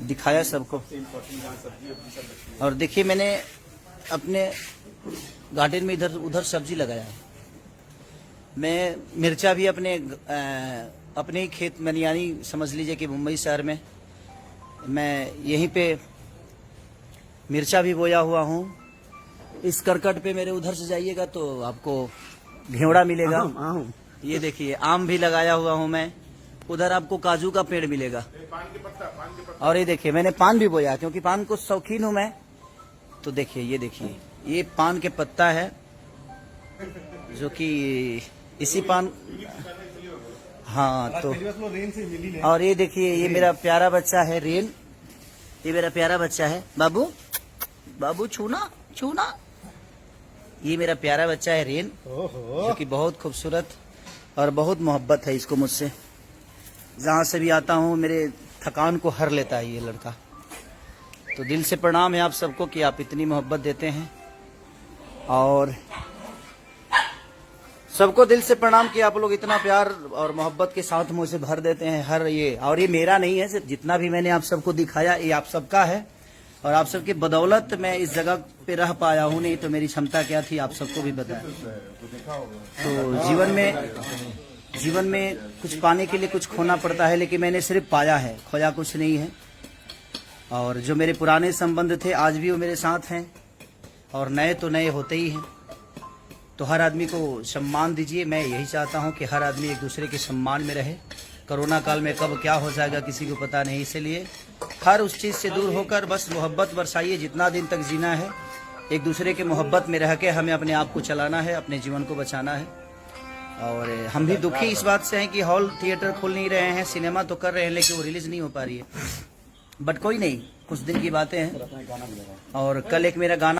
दिखाया सबको। और देखिए मैंने अपने गार्डन में इधर उधर सब्जी लगाया है। मैं मिर्चा भी अपने ही खेत में, यानी समझ लीजिए कि मुंबई शहर में मैं यहीं पे मिर्चा भी बोया हुआ हूँ। इस करकट पे मेरे उधर से जाइएगा तो आपको घेवड़ा मिलेगा। ये देखिए आम भी लगाया हुआ हूँ मैं। उधर आपको काजू का पेड़ मिलेगा। और ये देखिए मैंने पान भी बोया, क्योंकि पान को शौकीन हूँ मैं। तो देखिए ये देखिए ये पान के पत्ता है, जो कि इसी पान, हाँ। तो और ये देखिए ये मेरा प्यारा बच्चा है रेन। ये मेरा प्यारा बच्चा है। बाबू बाबू छूना छूना। ये मेरा प्यारा बच्चा है रेन, जो कि बहुत खूबसूरत और बहुत मोहब्बत है इसको मुझसे। जहाँ से भी आता हूँ मेरे थकान को हर लेता है ये लड़का। तो दिल से प्रणाम है आप सबको कि आप इतनी मोहब्बत देते हैं। और सबको दिल से प्रणाम कि आप लोग इतना प्यार और मोहब्बत के साथ मुझे भर देते हैं हर ये। और ये मेरा नहीं है, सिर्फ जितना भी मैंने आप सबको दिखाया ये आप सबका है। और आप सबकी बदौलत मैं इस जगह पे रह पाया हूँ, नहीं तो मेरी क्षमता क्या थी आप सबको भी बताया। तो जीवन में कुछ पाने के लिए कुछ खोना पड़ता है, लेकिन मैंने सिर्फ पाया है, खोया कुछ नहीं है। और जो मेरे पुराने संबंध थे आज भी वो मेरे साथ हैं, और नए तो नए होते ही हैं। तो हर आदमी को सम्मान दीजिए। मैं यही चाहता हूं कि हर आदमी एक दूसरे के सम्मान में रहे। कोरोना काल में कब क्या हो जाएगा किसी को पता नहीं, इसलिए हर उस चीज़ से दूर होकर बस मोहब्बत बरसाइए। जितना दिन तक जीना है एक दूसरे के मोहब्बत में रह के हमें अपने आप को चलाना है, अपने जीवन को बचाना है। और हम भी दुखी इस बात से हैं कि हॉल थिएटर खुल नहीं रहे हैं, सिनेमा तो कर रहे हैं लेकिन वो रिलीज नहीं हो पा रही है। बट कोई नहीं, कुछ दिन की बातें हैं। और कल एक मेरा गाना